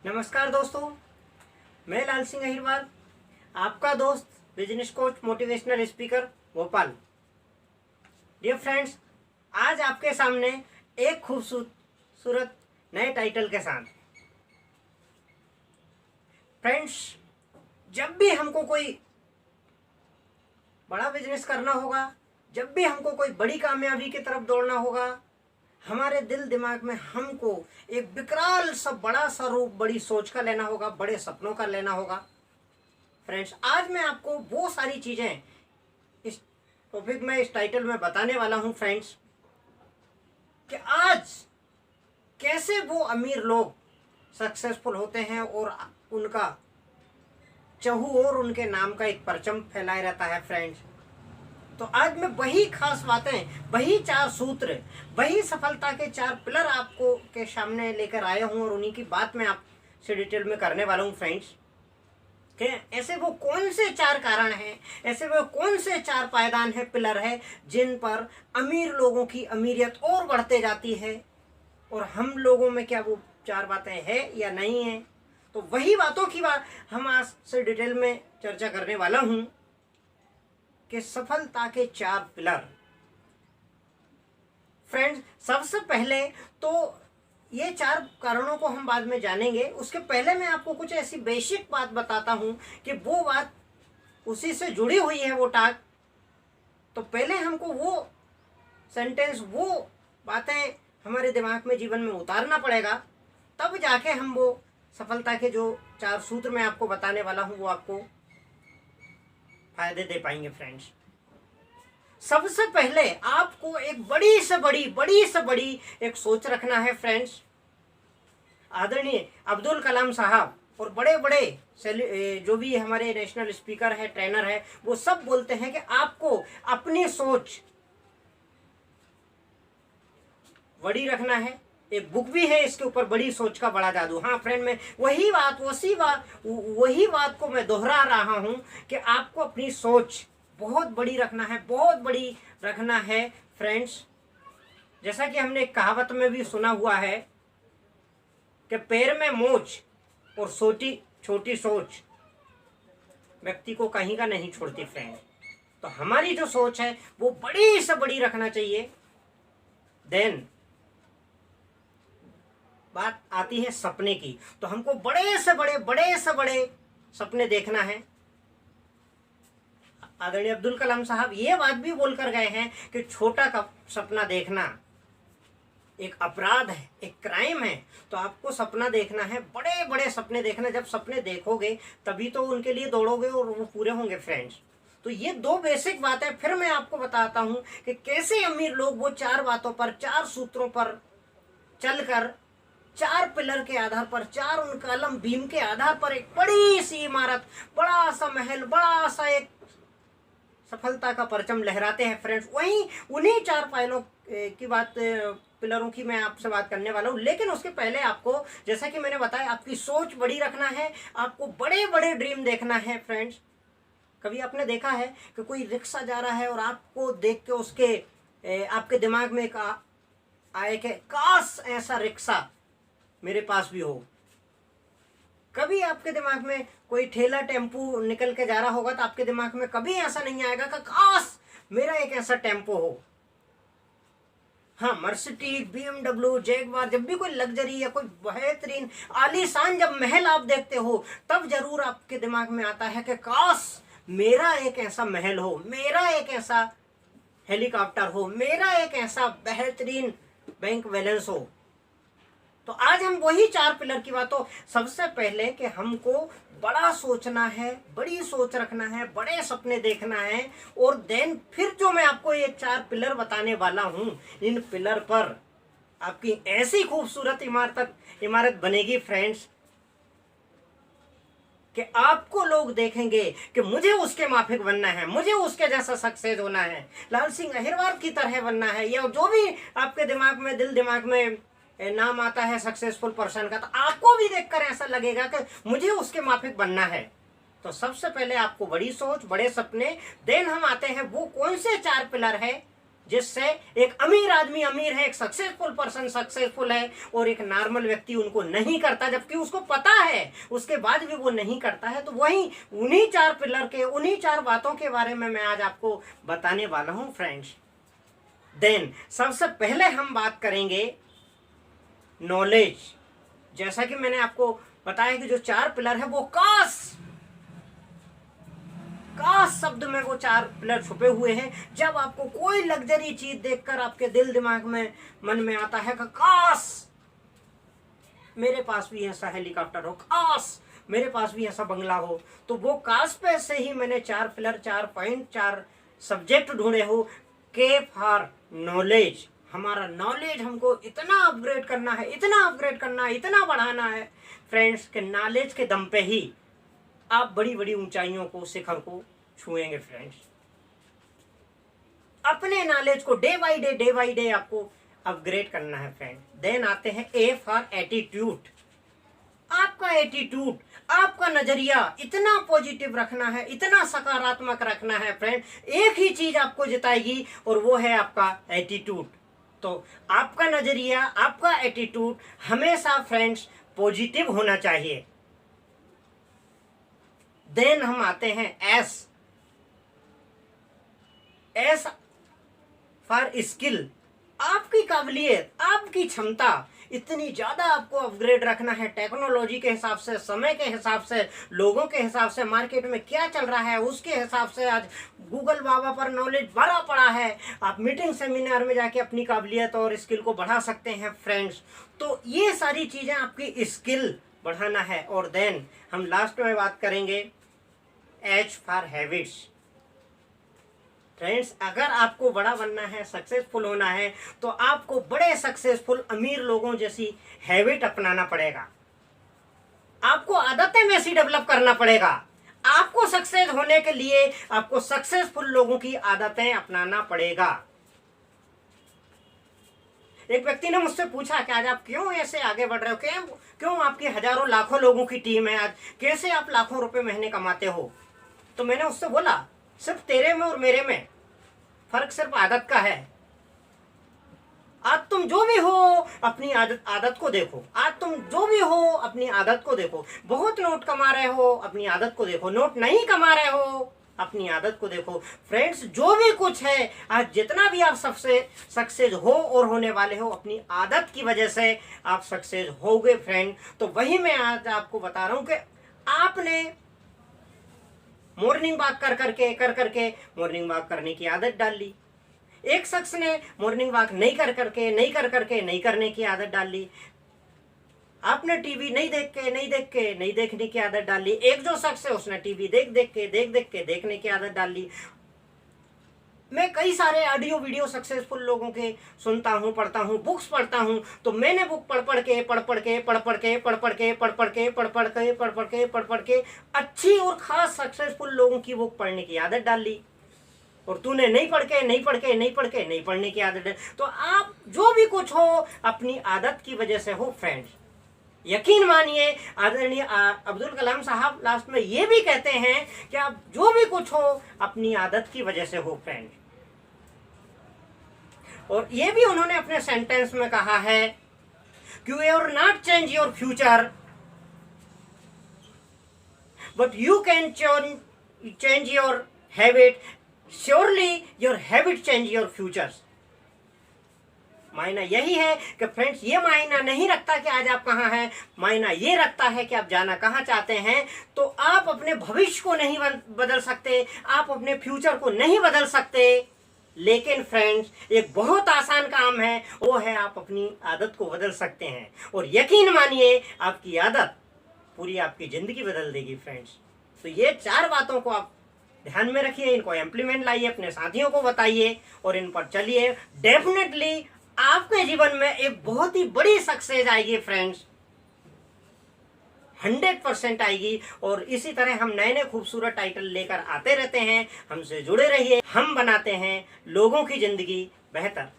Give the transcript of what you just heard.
नमस्कार दोस्तों, मैं लाल सिंह अहिरवार, आपका दोस्त, business coach, motivational speaker Bhopal. Dear friends, आज आपके सामने एक खूबसूरत नए टाइटल के साथ। फ्रेंड्स, जब भी हमको कोई बड़ा बिजनेस करना होगा, जब भी हमको कोई बड़ी कामयाबी की तरफ दौड़ना होगा, हमारे दिल दिमाग में हमको एक विकराल सा बड़ा सा रूप, बड़ी सोच का लेना होगा, बड़े सपनों का लेना होगा। फ्रेंड्स, आज मैं आपको वो सारी चीज़ें इस टॉपिक में, इस टाइटल में बताने वाला हूं फ्रेंड्स, कि आज कैसे वो अमीर लोग सक्सेसफुल होते हैं और उनका चहु और उनके नाम का एक परचम फैलाए रहता है। फ्रेंड्स, तो आज मैं वही खास बातें, वही 4 सूत्र, वही सफलता के 4 पिलर आपको के सामने लेकर आया हूं और उन्हीं की बात मैं आपसे डिटेल में करने वाला हूं। फ्रेंड्स, कि ऐसे वो कौन से 4 कारण हैं, ऐसे वो कौन से 4 पायदान है, पिलर है, जिन पर अमीर लोगों की अमीरियत और बढ़ते जाती है, और हम लोगों में क्या वो 4 बातें हैं या नहीं है। तो वही बातों की बात हम आज से डिटेल में चर्चा करने वाला हूं कि सफलता के 4 पिलर। फ्रेंड्स, सबसे पहले तो ये 4 कारणों को हम बाद में जानेंगे। उसके पहले मैं आपको कुछ ऐसी बेसिक बात बताता हूं कि वो बात उसी से जुड़ी हुई है, वो टाक। तो पहले हमको वो सेंटेंस, वो बातें हमारे दिमाग में, जीवन में उतारना पड़ेगा, तब जाके हम वो सफलता के जो 4 सूत्र मैं आपको बताने वाला हूं वो आपको फायदे दे पाएंगे। फ्रेंड्स, सबसे पहले आपको एक बड़ी से बड़ी एक सोच रखना है। फ्रेंड्स, आदरणीय अब्दुल कलाम साहब और बड़े बड़े जो भी हमारे नेशनल स्पीकर है, ट्रेनर है, वो सब बोलते हैं कि आपको अपनी सोच बड़ी रखना है। एक बुक भी है इसके ऊपर, बड़ी सोच का बड़ा जादू। हाँ फ्रेंड, मैं वही बात को मैं दोहरा रहा हूं कि आपको अपनी सोच बहुत बड़ी रखना है, बहुत बड़ी रखना है। फ्रेंड्स, जैसा कि हमने एक कहावत में भी सुना हुआ है कि पैर में मोच और छोटी सोच व्यक्ति को कहीं का नहीं छोड़ती। फ्रेंड, तो हमारी जो सोच है वो बड़ी से बड़ी रखना चाहिए। देन बात आती है सपने की, तो हमको बड़े से बड़े सपने देखना है। आदरणीय अब्दुल कलाम साहब ये बात भी बोलकर गए हैं कि छोटा का सपना देखना एक अपराध है, एक क्राइम है। तो आपको सपना देखना है, बड़े बड़े सपने देखना। जब सपने देखोगे तभी तो उनके लिए दौड़ोगे और वो पूरे होंगे। फ्रेंड्स, तो ये 2 बेसिक बातें फिर मैं आपको बताता हूं कि कैसे अमीर लोग वो 4 बातों पर, 4 सूत्रों पर चलकर, 4 पिलर के आधार पर, 4 उन कलम बीम के आधार पर एक बड़ी सी इमारत, बड़ा सा महल, बड़ा सा एक सफलता का परचम लहराते हैं। फ्रेंड्स, वहीं उन्हीं 4 पायलों की बात, पिलरों की मैं आपसे बात करने वाला हूं। लेकिन उसके पहले आपको, जैसा कि मैंने बताया, आपकी सोच बड़ी रखना है, आपको बड़े बड़े ड्रीम देखना है। फ्रेंड्स, कभी आपने देखा है कि कोई रिक्शा जा रहा है और आपको देख के उसके आपके दिमाग में एक आए कि काश ऐसा रिक्शा मेरे पास भी हो। कभी आपके दिमाग में कोई ठेला टेम्पू निकल के जा रहा होगा तो आपके दिमाग में कभी ऐसा नहीं आएगा कि काश मेरा एक ऐसा टेम्पो हो। हाँ, मर्सिडीज, BMW, जैगवार, जब भी कोई लग्जरी या कोई बेहतरीन आलीशान जब महल आप देखते हो, तब जरूर आपके दिमाग में आता है कि काश मेरा एक ऐसा महल हो, मेरा एक ऐसा हेलीकॉप्टर हो, मेरा एक ऐसा बेहतरीन बैंक बैलेंस हो। तो आज हम वही 4 पिलर की बात। तो सबसे पहले कि हमको बड़ा सोचना है, बड़ी सोच रखना है, बड़े सपने देखना है, और देन फिर जो मैं आपको ये 4 पिलर बताने वाला हूं, इन पिलर पर आपकी ऐसी खूबसूरत इमारत बनेगी। फ्रेंड्स, कि आपको लोग देखेंगे कि मुझे उसके माफिक बनना है, मुझे उसके जैसा सक्सेस होना है, लाल सिंह अहिरवार की तरह बनना है, या जो भी आपके दिमाग में, दिल दिमाग में नाम आता है सक्सेसफुल पर्सन का, तो आपको भी देखकर ऐसा लगेगा कि मुझे उसके माफिक बनना है। तो सबसे पहले आपको बड़ी सोच, बड़े सपने। देन हम आते हैं वो कौन से 4 पिलर है जिससे एक अमीर आदमी अमीर है, एक सक्सेसफुल पर्सन सक्सेसफुल है, और एक नॉर्मल व्यक्ति उनको नहीं करता, जबकि उसको पता है उसके बाद भी वो नहीं करता है। तो वही उन्हीं 4 पिलर के, उन्हीं 4 बातों के बारे में मैं आज आपको बताने वाला हूं फ्रेंड्स। देन सबसे पहले हम बात करेंगे नॉलेज। जैसा कि मैंने आपको बताया कि जो 4 पिलर है वो काश शब्द में वो 4 पिलर छुपे हुए हैं। जब आपको कोई लग्जरी चीज देखकर आपके दिल दिमाग में मन में आता है कि काश मेरे पास भी ऐसा हेलीकॉप्टर हो, काश मेरे पास भी ऐसा बंगला हो, तो वो काश पे से ही मैंने 4 पिलर, 4 पॉइंट, 4 सब्जेक्ट ढूंढे हो। के फॉर नॉलेज, हमारा नॉलेज हमको इतना अपग्रेड करना है, इतना अपग्रेड करना है, इतना बढ़ाना है फ्रेंड्स के नॉलेज के दम पे ही आप बड़ी बड़ी ऊंचाइयों को, शिखर को छुएंगे फ्रेंड्स। अपने नॉलेज को डे बाय डे आपको अपग्रेड करना है फ्रेंड। देन आते हैं ए फॉर एटीट्यूड। आपका एटीट्यूड, आपका नजरिया इतना पॉजिटिव रखना है, इतना सकारात्मक रखना है फ्रेंड। एक ही चीज आपको जिताएगी और वो है आपका एटीट्यूड। तो आपका नजरिया, आपका एटीट्यूड हमेशा फ्रेंड्स पॉजिटिव होना चाहिए। देन हम आते हैं एस फॉर स्किल। आपकी काबिलियत, आपकी क्षमता इतनी ज्यादा आपको अपग्रेड रखना है टेक्नोलॉजी के हिसाब से, समय के हिसाब से, लोगों के हिसाब से, मार्केट में क्या चल रहा है उसके हिसाब से। आज गूगल बाबा पर नॉलेज भरा पड़ा है, आप मीटिंग सेमिनार में जाके अपनी काबिलियत और स्किल को बढ़ा सकते हैं फ्रेंड्स। तो ये सारी चीजें आपकी स्किल बढ़ाना है। और देन हम लास्ट में बात करेंगे एच फॉर हैबिट्स। फ्रेंड्स, अगर आपको बड़ा बनना है, सक्सेसफुल होना है, तो आपको बड़े सक्सेसफुल अमीर लोगों जैसी हैबिट अपनाना पड़ेगा। आपको आदतें वैसी डेवलप करना पड़ेगा। आपको सक्सेस होने के लिए आपको सक्सेसफुल लोगों की आदतें अपनाना पड़ेगा। एक व्यक्ति ने मुझसे पूछा कि आज आप क्यों ऐसे आगे बढ़ रहे हो, क्यों आपकी हजारों लाखों लोगों की टीम है, आज कैसे आप लाखों रुपए महीने कमाते हो। तो मैंने उससे बोला सिर्फ तेरे में और मेरे में फर्क सिर्फ आदत का है। आज तुम जो भी हो अपनी आदत को देखो, आज तुम जो भी हो अपनी आदत को देखो। बहुत नोट कमा रहे हो, अपनी आदत को देखो। नोट नहीं कमा रहे हो, अपनी आदत को देखो। फ्रेंड्स, जो भी कुछ है आज, जितना भी आप सबसे सक्सेस हो और होने वाले हो, अपनी आदत की वजह से आप सक्सेस होगे फ्रेंड। तो वही मैं आज आपको बता रहा हूं कि आपने मॉर्निंग वॉक कर करके मॉर्निंग वॉक करने की आदत डाल ली। एक शख्स ने मॉर्निंग वॉक नहीं करने की आदत डाल ली। आपने टीवी नहीं देखने की आदत डाल ली। एक जो शख्स है उसने टीवी देख के देखने की आदत डाल ली। मैं कई सारे ऑडियो वीडियो सक्सेसफुल लोगों के सुनता हूँ, पढ़ता हूँ, बुक्स पढ़ता हूँ। तो मैंने बुक पढ़ के अच्छी और खास सक्सेसफुल लोगों की बुक पढ़ने की आदत डाल ली। और तूने नहीं पढ़ने की आदत डाली। तो आप जो भी कुछ हो अपनी आदत की वजह से हो फ्रेंड्स। यकीन मानिए, आदरणीय अब्दुल कलाम साहब लास्ट में ये भी कहते हैं कि आप जो भी कुछ हो अपनी आदत की वजह से हो फ्रेंड। और ये भी उन्होंने अपने सेंटेंस में कहा है कि you are not change your future but you can change your habit, surely your habit change your futures. मायना यही है कि फ्रेंड्स, ये मायना नहीं रखता कि आज आप कहाँ हैं, मायना ये रखता है कि आप जाना कहाँ चाहते हैं। तो आप अपने भविष्य को नहीं बदल सकते, आप अपने फ्यूचर को नहीं बदल सकते, लेकिन फ्रेंड्स एक बहुत आसान काम है, वो है आप अपनी आदत को बदल सकते हैं। और यकीन मानिए आपकी आदत पूरी आपकी जिंदगी बदल देगी फ्रेंड्स। तो ये 4 बातों को आप ध्यान में रखिए, इनको इम्प्लीमेंट लाइए, अपने साथियों को बताइए और इन पर चलिए। डेफिनेटली आपके जीवन में एक बहुत ही बड़ी सक्सेस आएगी फ्रेंड्स, 100% आएगी। और इसी तरह हम नए नए खूबसूरत टाइटल लेकर आते रहते हैं। हमसे जुड़े रहिए, हम बनाते हैं लोगों की जिंदगी बेहतर।